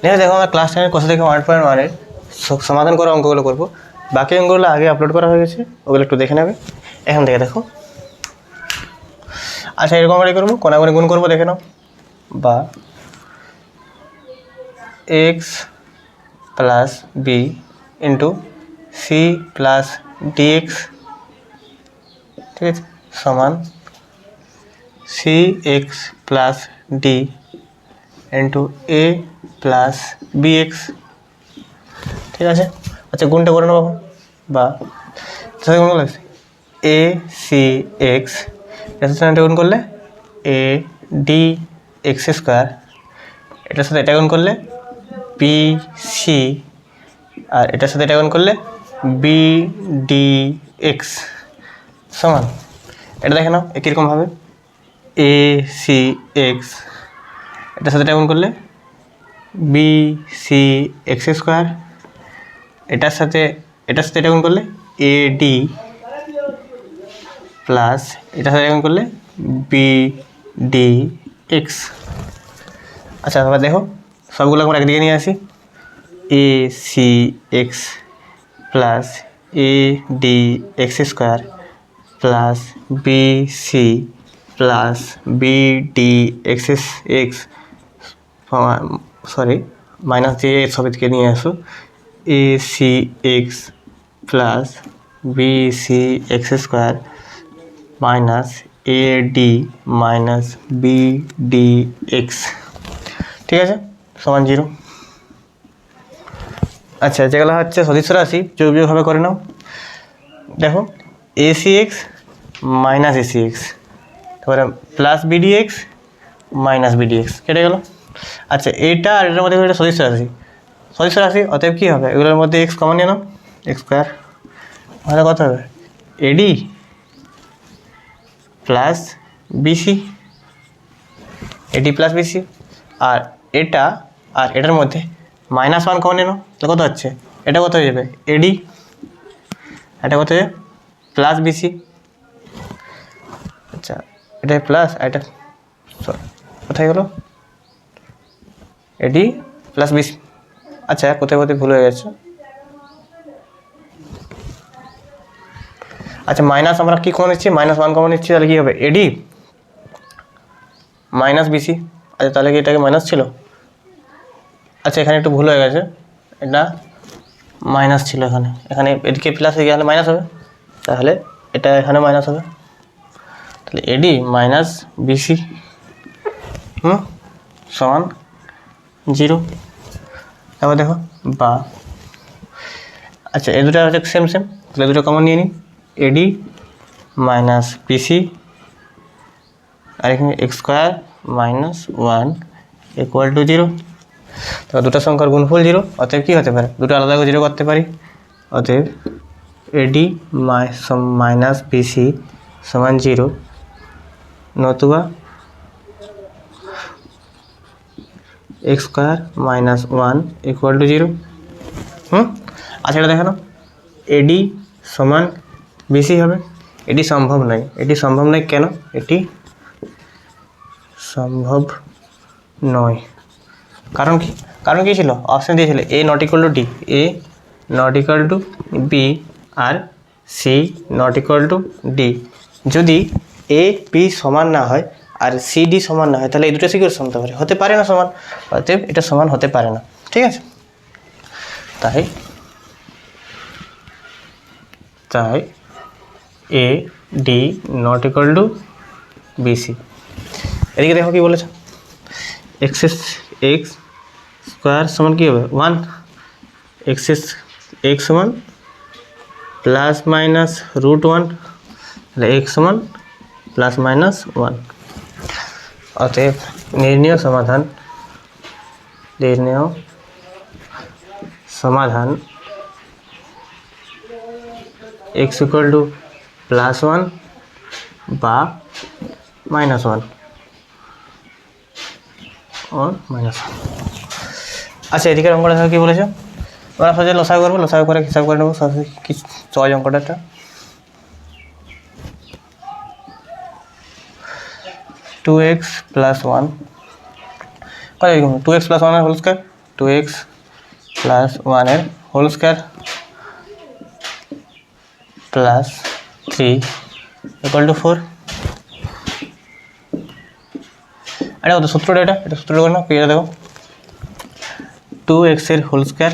Next দেখো আমরা class 10 কোষে থেকে 1.1 এর সমাধান করা অঙ্কগুলো করবো। বাকি অঙ্কগুলো আগে আপলোড করা হয়ে গেছে, ওগুলো একটু দেখে নেবে এখান থেকে। দেখো আচ্ছা, এরকম করে করবো, কোনাগুনি গুণ করবো, দেখে নাও। বা x plus b into c plus dx, ঠিক আছে, সমান c x plus d into a plus b x, ঠিক আছে। আচ্ছা, গুণটা করে নেবো। বা গুণ করলে এ সি এক্স, এটার সাথে গুণ করলে এ ডি এক্স স্কোয়ার, এটার সাথে এটা গুণ করলে বি সি, আর এটার সাথে এটা গুণ করলে বি ডি এক্স সমান, এটা দেখে নাও কীরকমভাবে, এ সি এক্স এটার সাথে এটা গুণ করলে বি সি এক্স স্কোয়ার, এটার সাথে এটা গুণ করলে এ ডি প্লাস এটার সাথে গুণ করলে বি ডি এক্স। আচ্ছা, এবার দেখো সবগুলো আমরা একদিকে নিয়ে আসি। A C x plus A D X square plus B C plus B D X X, sorry minus দিয়ে সব দিকে নিয়ে আসো। A C x plus B C X square minus A D minus B D X, ঠিক আছে, সমান 0। আচ্ছা, যেগুলো হচ্ছে সদৃশ্য রাশি যোগভাবে করে নাও। দেখো a C x minus a C x, তারপরে plus bd x minus bd x কেটে গেল। আচ্ছা, এটা আর এটার মধ্যে একটা সদৃশ্য রাশি, অতএব কী হবে, এগুলোর মধ্যে এক্স কমন নিয়ে নাও, এক্স স্কোয়ার, তাহলে কত হবে ad plus bc, ad plus bc, আর এটা আর এটার মধ্যে -1 কমন নিয়ে নাও, তাহলে কত হচ্ছে, এটা কত হয়ে যাবে এডি, এটা কত হয়ে যাবে প্লাস বিসি। আচ্ছা, এটা প্লাস, এটা কোথায় গেলো এডি প্লাস বিসি। আচ্ছা, কোথায় ভুল হয়ে গেছে। আচ্ছা, মাইনাস আমরা কী কমন নিচ্ছি, -1 কমন নিচ্ছি, তাহলে কী হবে এডি মাইনাস বিসি। আচ্ছা, তাহলে কি এটাকে মাইনাস ছিল। আচ্ছা, এখানে একটু ভুল হয়ে গেছে, এটা মাইনাস ছিল, এখানে এদিকে প্লাস হয়ে গেলে মাইনাস হবে, তাহলে এটা এখানে মাইনাস হবে, তাহলে এডি মাইনাস বিসি সমান 0। তারপর দেখো বা, আচ্ছা এই দুটো হচ্ছে সেম, তাহলে দুটো কমন নিয়ে নিই, এডি মাইনাস বিসি, আর এখানে x square minus 1 equal to 0। তো দুটো সংখ্যার গুণফল 0, অতএব কী হতে পারে, দুটো আলাদা করে 0 করতে পারি, অতএব এডি মাইনাস বিসি সমান 0, নতুবা x square minus 1 equal to 0। আচ্ছা, এটা দেখো না, এডি সমান বিসি হবে, এটি সম্ভব নয়, কেন এটি সম্ভব নয়, কারণ কি ছিল, অপশান দিয়েছিল a not equal to d, a not equal to b, আর c not equal to d. যদি এ বি সমান না হয় আর সি ডি সমান না হয়, তাহলে এই দুটো সিকিউর সমান হতে পারে না সমান, অতএব এটা সমান হতে পারে না, ঠিক আছে। তাই A D not equal to BC. এদিকে দেখো কি বলেছে, এক্স স্কোয়ার সমান কী হবে 1, এক্স সমান প্লাস মাইনাস √1, তাহলে এক্স সমান প্লাস মাইনাস 1। অতএব নির্ণেয় সমাধান এক্স ইকুয়াল টু +1 বা -1 और -1। আচ্ছা, এদিকের অঙ্কটা কী বলেছে, আমরা সহজে লসাগু করবো, লসাগু করে হিসাব করে নেবো, কি সহজ অঙ্কটা। 2x + 1 কত, 2x + 1 whole square, 2x plus 1 whole square plus 3 equal to 4। আরে কত সূত্রটা, এটা সূত্রটা করো না, কি দেখো 2x এর whole square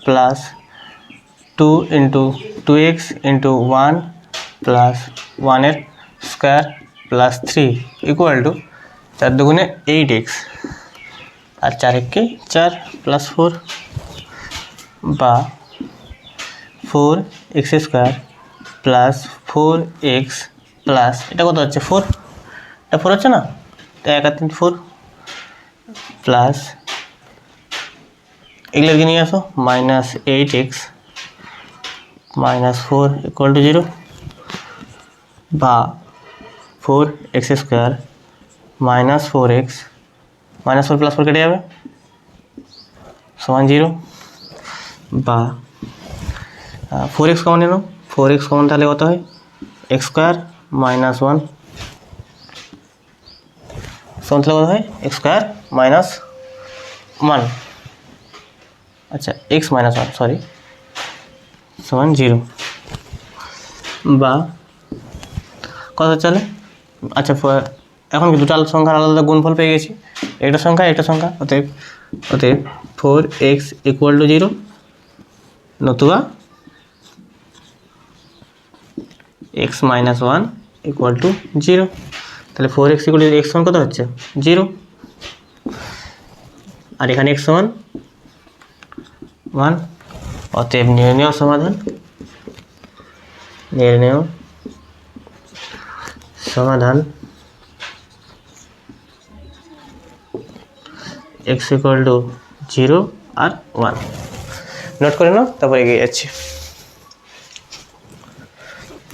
plus 2 into 2x into 1 plus 1 এর স্কয়ার প্লাস 3 ইকুয়াল টু 4 দুগুণে 8x আর 4 একে 4 প্লাস 4 বা 4x square plus 4x plus এটা কত হচ্ছে 4, এটা 4 হচ্ছে না, 1 আর 3 4 প্লাস এগুলোকে নিয়ে আসো minus 8x minus 4 equal to 0 বা 4x square minus 4x minus 4 plus 4 কেটে যাবে সমান 0 বা 4x কমন নিল, 4x কমন তাহলে কত হয় x স্কোয়ার মাইনাস 1 সমান তাহলে কত হয় x স্কোয়ার মাইনাস 1, আচ্ছা x মাইনাস 1 সরি সমান 0 বা কত চলে, আচ্ছা এখন কি দুটো সংখ্যার আলাদা গুণফল পেয়ে গেছি, একটা সংখ্যা অতএব 4x ইকুয়াল টু 0 নতুবা x মাইনাস 1 ইকুয়াল টু 0। তাহলে 4x ইকুয়াল টু x সমান কত হচ্ছে 0 আর এখানে x সমান 1। অতএব নির্ণেয় সমাধান x ইকুয়াল টু 0 আর 1 নোট করে নাও, তারপর এগিয়ে যাচ্ছি।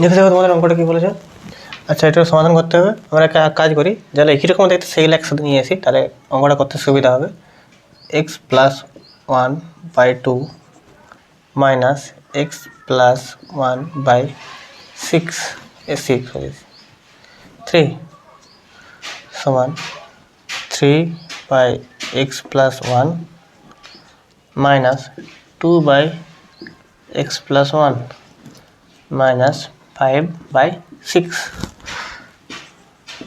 দেখে দেখো তোমাদের অঙ্কটা কী বলেছে। আচ্ছা এটার সমাধান করতে হবে, আমরা একটা কাজ করি যাহলে একই রকম দেখতে সেইগুলো একসাথে নিয়ে আসি, তাহলে অঙ্কটা করতে সুবিধা হবে। x plus 1 by 2 minus x plus 1 by 3 সমান 3 by x plus 1 minus 2 by x plus 1 minus 5 by 6।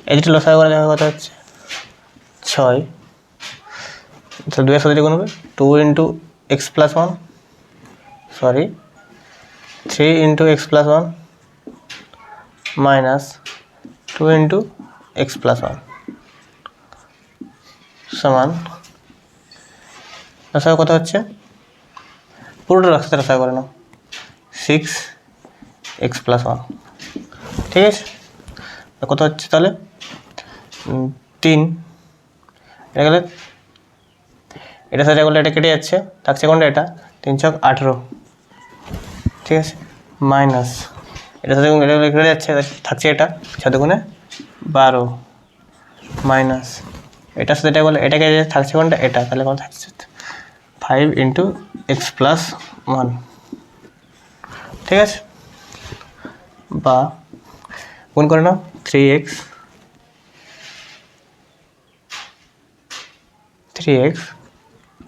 এই দুটো লসাগু করে দেওয়ার কথা হচ্ছে 6, তাহলে 2 এর সাথে গুণ হবে 2 into x plus 1 sorry 3 into x plus 1 minus 2 into x plus 1 সমান লসাগু কত হচ্ছে, পুরোটা রাস্তাতে লসাগু করে নাও 6x প্লাস 1, ঠিক আছে কত হচ্ছে তাহলে 3, এটা গেলে এটা সাথে গেলে এটা কেটে যাচ্ছে, থাকছে কোনটা এটা 3 ছক 18, ঠিক আছে মাইনাস এটা সাথে এটা কেটে যাচ্ছে, থাকছে এটা 6 গুণে 12 মাইনাস এটার সাথে এটা বলে এটা কেটে থাকছে কোনটা এটা, তাহলে কোন থাকছে 5 ইন্টু এক্স প্লাস 1, ঠিক আছে বা গুণ করে নাও 3x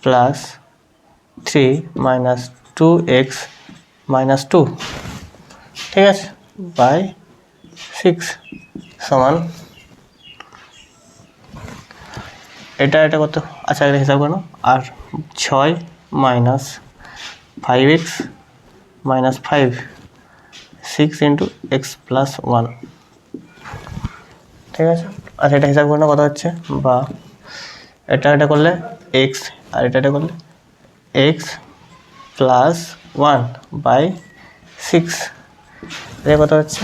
plus 3 minus 2x minus 2, ঠিক আছে বাই 6 সমান এটা কত, আচ্ছা এটা হিসাব করো আর 6 minus 5x minus 5 6 into x plus 1, ঠিক আছে আচ্ছা এটা হিসাব করলে কত হচ্ছে বা এটা করলে এক্স আর এটা করলে এক্স প্লাস 1 বাই 6, এটা কত হচ্ছে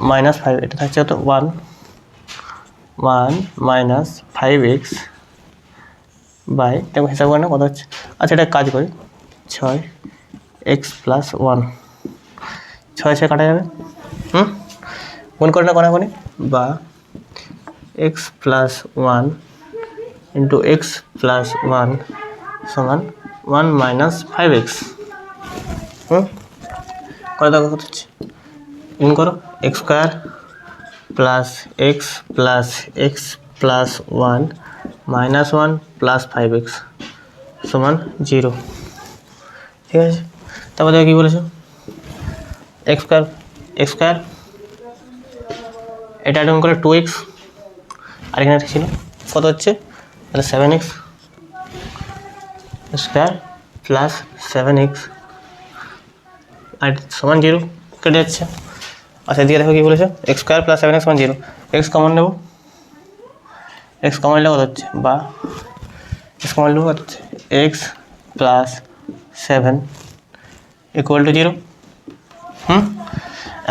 মাইনাস 5, এটা থাকছে কত 1 মাইনাস 5x বাই এটা হিসাব করে না কত হচ্ছে, আচ্ছা এটা কাজ করি 6x প্লাস 1 6 কাটা যাবে গুণ করে না কোনাকুনি বা x plus 1 into x plus 1 সমান 1 মাইনাস 5x করে দেখো কত হচ্ছে, গুণ করো x square plus x plus x plus 1 -1 plus 5x সমান 0। ঠিক আছে, তারপর দেখো কী বলেছো, এক্স স্কোয়ার এটা এরকম করে 2x, আর এখানে ছিল কত হচ্ছে, তাহলে 7x স্কোয়ার প্লাস 7x আর সমান 0 কেটে যাচ্ছে। আচ্ছা দিয়ে দেখো কী বলেছে, এক্স স্কোয়ার প্লাস 7x সমান 0, এক্স কমন নেব, এক্স কমন নেব কত হচ্ছে, বা এক্স কমন নেব কত হচ্ছে, এক্স প্লাস 7 ইকুয়াল টু 0।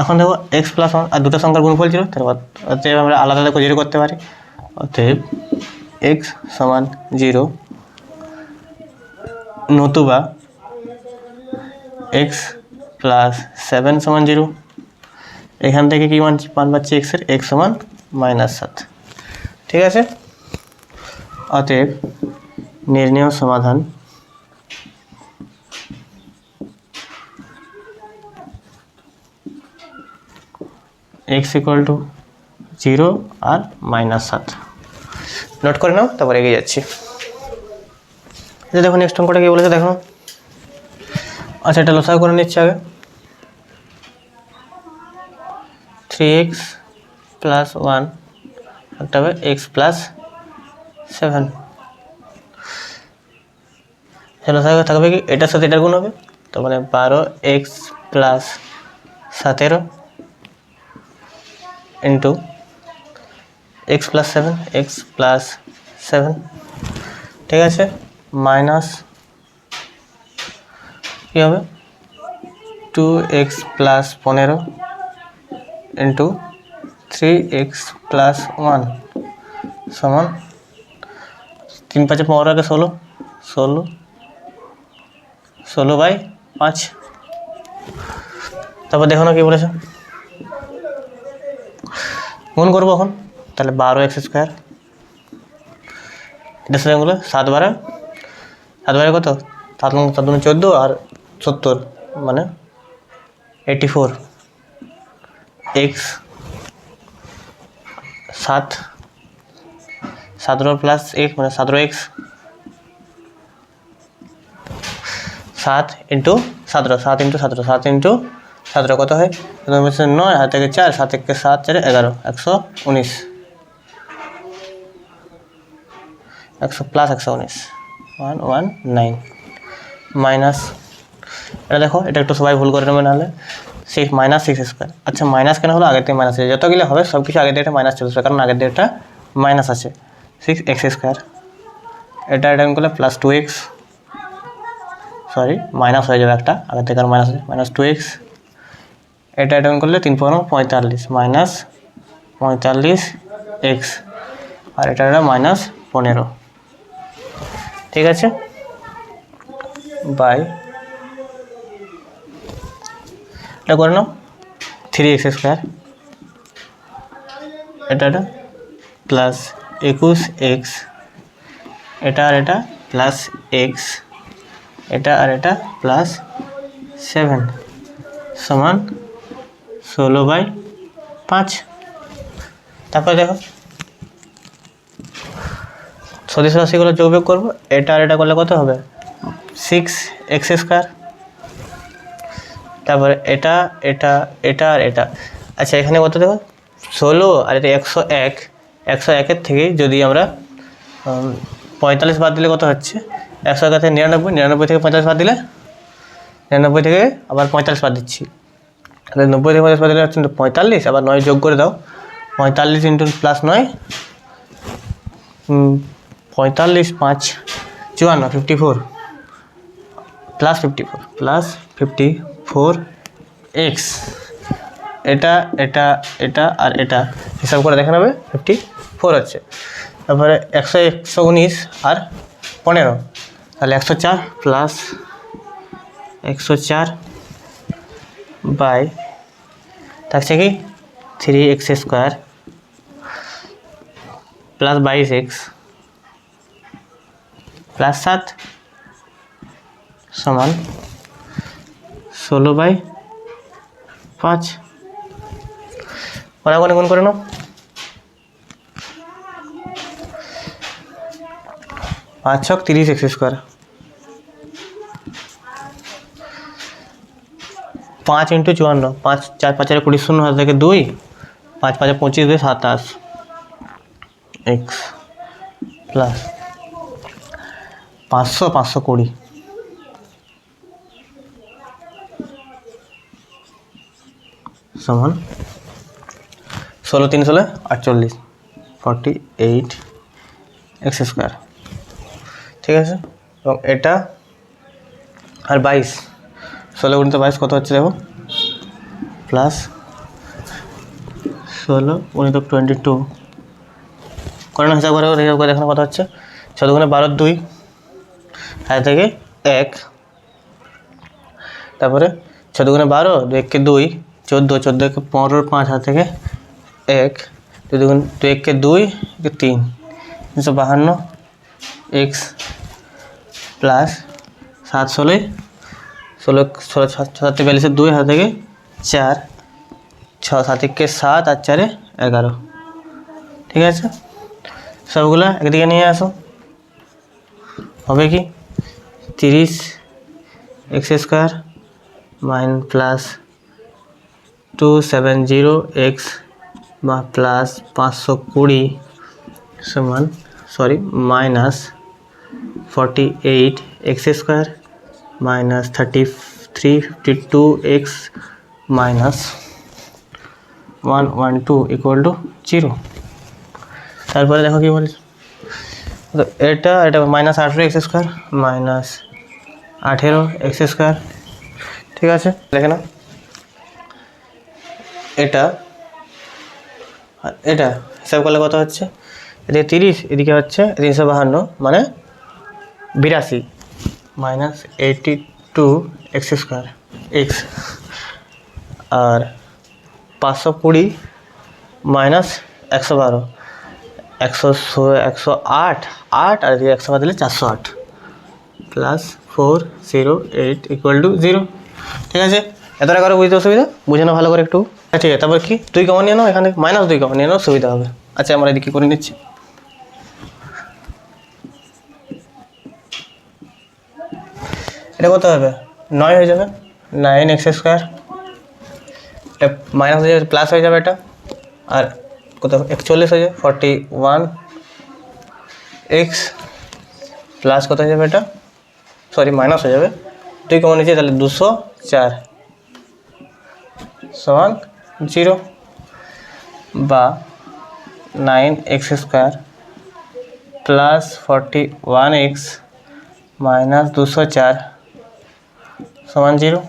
এখন দেখো এক্স প্লাস 1 আর দুটো সংখ্যার গুণফল 0, তাহলে অতএব আমরা আলাদা আলাদা 0 করতে পারি। অতএব এক্স সমান 0, নতুবা এক্স প্লাস 7 সমান 0। এখান থেকে কি মান পাচ্ছি এক্সের, এক্স সমান -7। ঠিক আছে, অতএব নির্ণেয় সমাধান এক্স ইকুয়াল টু 0 আর -7 নোট করে নাও, তারপর এগিয়ে যাচ্ছি। দেখো নেক্সট অঙ্কটা কি বলেছে দেখো। আচ্ছা এটা লসাগু করে নিচ্ছে আগে, 3x প্লাস 1 একটা হবে এক্স প্লাস 7। লসাগু থাকবে কি, এটার সাথে এটার গুণ হবে, তো মানে 12x plus 17 into x plus 7, x plus 7। ঠিক আছে, মাইনাস কী হবে, 2x plus 15 into 3x plus 1 সমান 3 5 15 আগে 16/5। তারপর দেখো না কী বলেছে, গুণ করবো এখন, তাহলে 12x স্কোয়ার, এটার সাথে গুলো 7 12 কত, 7 14 আর 70 মানে 84, এক্স 17 প্লাস 8 মানে 17x, 7 ইন্টু 17, 7 ইন্টু 17, 7 ইন্টু 17 কত হয়, 9 আর থেকে 4, 7 1 7 4 11, 119, 100 প্লাস 119 119 মাইনাস, এটা দেখো এটা একটু সবাই ভুল করে নেবে, নাহলে -6 স্কোয়ার। আচ্ছা মাইনাস কেন হলো, আগের থেকে মাইনাস আছে, যতগুলো হবে সব কিছু আগের থেকে মাইনাস চলছে, কারণ আগের থেকে মাইনাস আছে। 6x স্কোয়ার, এটা করলে প্লাস 2x, সরি মাইনাস হয়ে যাবে একটা, আগের থেকে আর মাইনাস আছে, -2x, এটা করলে 3 × 45 মাইনাস 45x, আর এটা -15। ঠিক আছে, বাই এটা করে নাও 3x স্কোয়ার, এটা প্লাস 21x, এটা আর এটা প্লাস x, এটা আর এটা প্লাস 7 সমান 16/5। তারপরে দেখো সদস্য রাশিগুলো যোগ বিয়োগ করবো, এটা আর এটা করলে কত হবে, 6x স্কোয়ার, তারপরে এটা এটা এটা আর এটা। আচ্ছা এখানে কত দেখো 16 আর এটা 101, 101-এর থেকে যদি আমরা 45 বাদ দিলে কত হচ্ছে, 101 থেকে 99, 99 থেকে 45 বাদ দিলে 99 থেকে আবার 45 বাদ দিচ্ছি, তাহলে 90 থেকে 45 বাদ দিলে হচ্ছে 45, আবার 9 যোগ করে দাও, 45 ইন্টু প্লাস 9 45 5 54 54 প্লাস 54x, এটা এটা এটা আর এটা হিসাব করে দেখে নেবে 54 হচ্ছে। তারপরে 119 আর 15, তাহলে 104 প্লাস 104 বাই থাকছে কি 3x square plus 22x plus 7 সমান 16/5। কোনাকুনি গুণ করে নাও, 5 ছক 30 এক্স স্কোয়ার, 5 × 54, 5 4 5 20 শূন্য হাত থেকে 2, 5 5 25 2 27 এক্স প্লাস 500 520 সমান 16 3 16 48 48 এক্স স্কোয়ার। ঠিক আছে, এবং এটা আর 22, 16 × 22 কত হচ্ছে দেখো, প্লাস 16 × 22 করে না, হিসাব করে দেখো কত হচ্ছে, 14 × 12 2 হাতে থেকে 1, তারপরে 14 × 12 2 1 2 14, 14 1 15 5 হাত থেকে 1, 2 1 2 3 352 এক্স প্লাস 7 16 16 16 7 42 2 হাত থেকে 4, 6 7 1 7 আর 4 11। ঠিক আছে, সবগুলা একদিকে নিয়ে আসো, হবে কি 30 x square plus 270 x plus 520 সমান minus 48 x square minus 3352 x minus 112 = 0। তারপরে দেখো কি বলছে, তো এটা minus 18 x square minus 18 x square. ঠিক আছে, দেখে না, এটা হিসাব করলে কত হচ্ছে, এদিকে 30 এদিকে হচ্ছে 352 মানে 82 মাইনাস 82 এক্স স্কোয়ার এক্স, আর 520 মাইনাস 112 108 8 আর এদিকে 100 দিলে 408 প্লাস 408 = 0। ঠিক আছে, এতটা করে বুঝতে অসুবিধা, বুঝে নাও ভালো করে একটু। ঠিক আছে, তারপর কি 2 কমন নিয়ে নাও, এখানে -2 কমন নিয়ে নাও, সুবিধা হবে। আচ্ছা, আমরা এদিকে করে নিচ্ছি, এটা কত হবে 9 হয়ে যাবে, 9 এক্স স্কোয়ার, এটা মাইনাস হয়ে যাবে প্লাস হয়ে যাবে, এটা আর কত 41 হয়ে যাবে 41 এক্স প্লাস কত হয়ে যাবে, এটা মাইনাস হয়ে যাবে, 2 কমন নিচ্ছি তাহলে 204 সমান 0, বা 9 x square plus 41 x minus 204 সমান 0।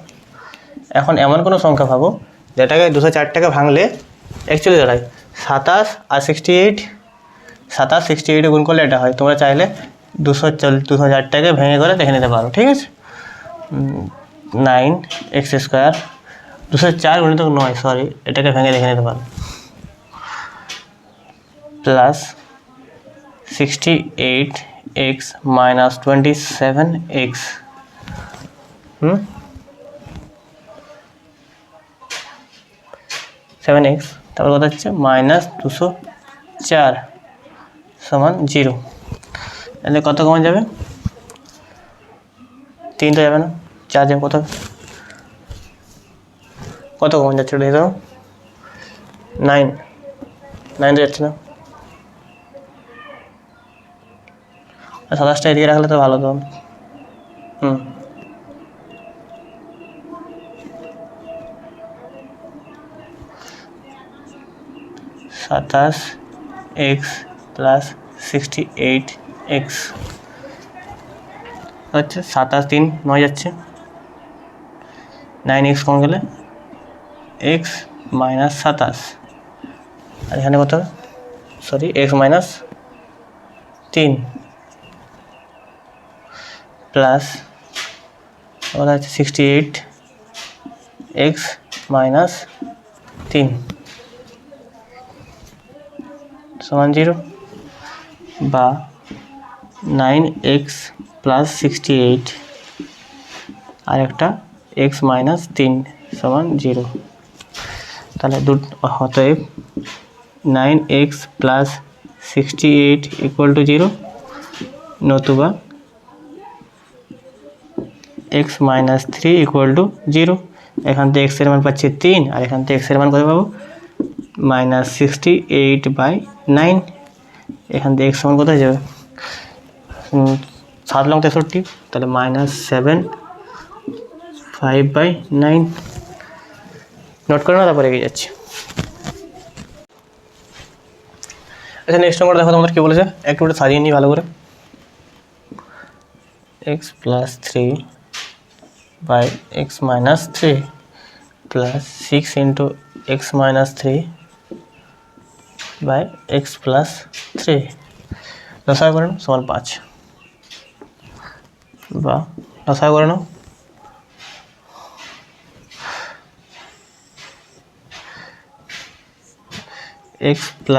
এখন এমন কোনো সংখ্যা পাবো যেটাকে 204টাকে ভাঙলে অ্যাকচুয়ালি দাঁড়ায় 27 আর 68, 27 68 গুণ করলে এটা হয়। তোমরা চাইলে 204টাকে ভেঙে করে দেখে নিতে পারো। ঠিক আছে, 9 এক্স স্কোয়ার 204 গুণিত 9, এটাকে ভেঙে দেখে নিতে পারো, plus 68 x minus 27 x 7x, তারপর কত হচ্ছে মাইনাস 204 সমান 0। তাহলে কত কমন যাবে, 3 তো যাবে না, 4 যাবে, কত কমন যাচ্ছে ওটা দাও, 9 তো যাচ্ছে না, আর 27টা এদিকে রাখলে তো ভালো তো। 27x প্লাস 68x হচ্ছে 27 3 9 যাচ্ছে, 9x কমে গেলে x মাইনাস 27, আর এখানে কত x মাইনাস 3 প্লাস ওটা হচ্ছে 68x মাইনাস 3 সমান 0, বা 9x প্লাস 68 আর একটা x মাইনাস 3 সমান 0। তাহলে অতএব 9x প্লাস 68 = 0, নতুবা x minus three equal to zero. এখান থেকে এক্সের মান পাচ্ছি 3 আর এখান থেকে এক্সের মান কত পাবো -68/9। এখান থেকে এক্স মান কোথায় যাবে 7 লং 63, তাহলে -7/5/9 নোট করে না, তারপরে এগিয়ে যাচ্ছি। আচ্ছা নেক্সট নম্বর দেখো তোমাদের কী বলেছে, একটু ওটা সাজিয়ে নিই ভালো করে। x + 3/x - 3 + 6 × x - 3/x + 3 লসাগু করে নাও সমান 5 বা লসাগু করে নাও x +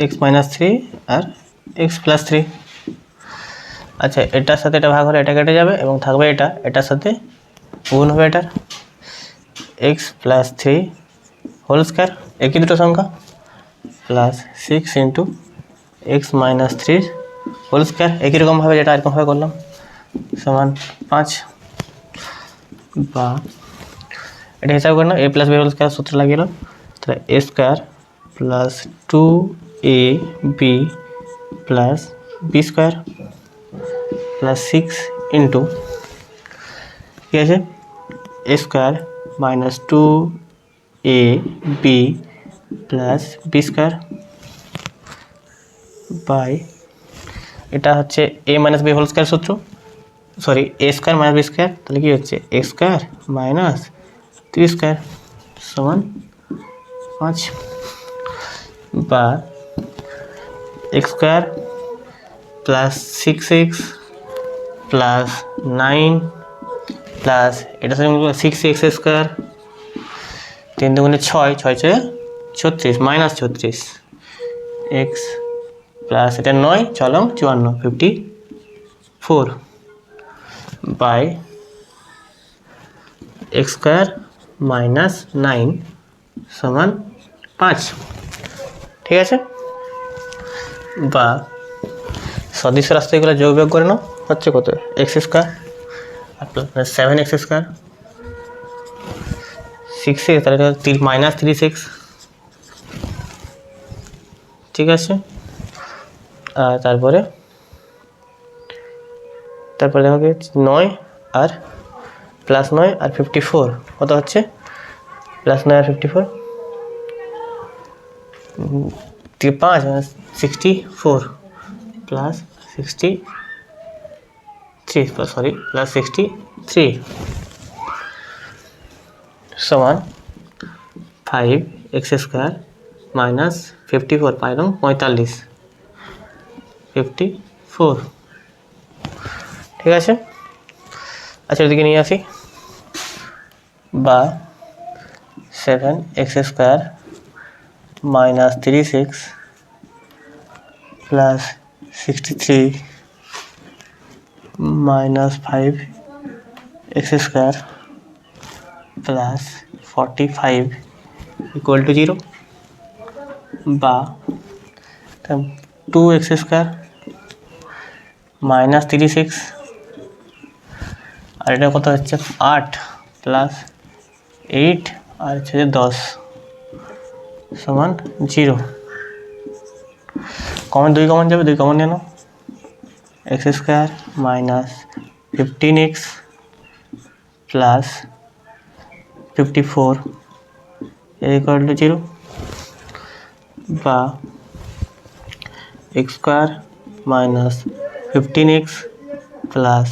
x - 3 আর x + 3। আচ্ছা এটার সাথে এটা ভাগ হলে এটা কেটে যাবে এবং থাকবে এটার সাথে গুণ হবে এটার x + 3 হোল স্কয়ার, একই দুটো সংখ্যা, প্লাস 6 × x - 3 হোল স্কয়ার, একই রকমভাবে যেটা এরকমভাবে করলাম, সমান 5 বা এটা হিসাব করে নাও a + b হোল স্কয়ার সূত্র লাগিয়ে নাও, তাহলে a square plus 2ab plus b square plus 6 into কী আছে a square minus 2ab plus b square by এটা হচ্ছে a - b হোল স্কয়ার সূত্র, sorry a square minus b square, তাহলে কী হচ্ছে a স্কয়ার মাইনাস 3 স্কয়ার সমান 5 বা x square plus 6x plus 9 plus এটা 6x স্কয়ার 3 দুগুণে 6, 6 × 36 মাইনাস 36 x প্লাস এটা 9 চলং 54 54 বাই x স্কয়ার মাইনাস 9 সমান 5, ঠিক আছে। বা সদৃশ্য রাস্তা এগুলো যোগ বিয়োগ করে নাও, হচ্ছে কত x স্কয়ার আর প্লাস 7x স্কয়ার 6x, তাহলে মাইনাস 3x, ঠিক আছে। আর তারপরে দেখো কি 9 আর প্লাস 9 আর 54 কত হচ্ছে প্লাস 9 আর 54 5 64 প্লাস 63 সরি প্লাস 63 সমান 5x স্কয়ার মাইনাস 54 পাইলাম 45 54, ঠিক আছে। আচ্ছা ওদিকে নিয়ে আসি, বা 7x square minus 36 plus 63 minus 5x square plus 45 equal to 0 বা 2x স্কয়ার মাইনাস 36 আর এটা কত হচ্ছে 8 প্লাস 8 আর হচ্ছে 10 সমান 0। কমন 2 কমন যাবে, 2 কমন নিয়ে নাও, x square minus 15x plus 54 equal to 0 বা x square minus 15x plus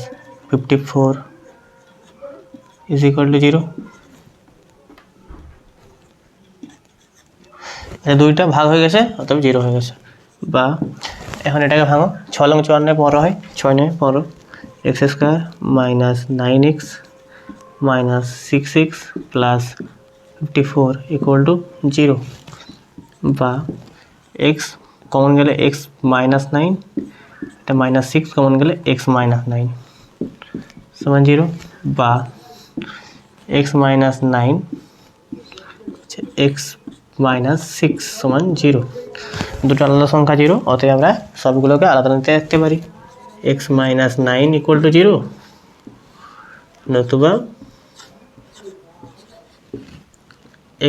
54 is equal to 0। দুইটা ভাগ হয়ে গেছে অথবা 0 হয়ে গেছে। বা এখন এটাকে ভাঙো, 6 লং 54 15 হয়, 6 9 15 x square minus 9x minus 6x plus 54 equal to 0 বা x কমন গেলে x মাইনাস 9, এটা মাইনাস 6 কমন গেলে x মাইনাস 9 সমান 0 বা x মাইনাস 9 x মাইনাস 6 সমান 0। দুটো আলাদা সংখ্যা 0, অতএব আমরা সবগুলোকে আলাদা নিতে রাখতে পারি। x মাইনাস 9 ইকুয়াল টু 0, নতুবা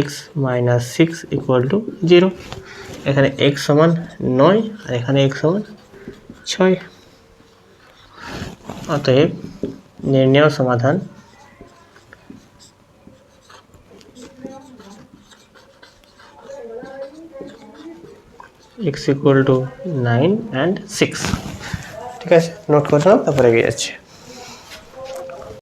x মাইনাস 6 ইকুয়াল টু 0। এখানে x সমান 9 আর এখানে x সমান 6। অতএব নির্ণেয় সমাধান x ইকুয়াল টু 9 and 6। ঠিক আছে, নোট করলাম, তারপরে এগিয়ে যাচ্ছে।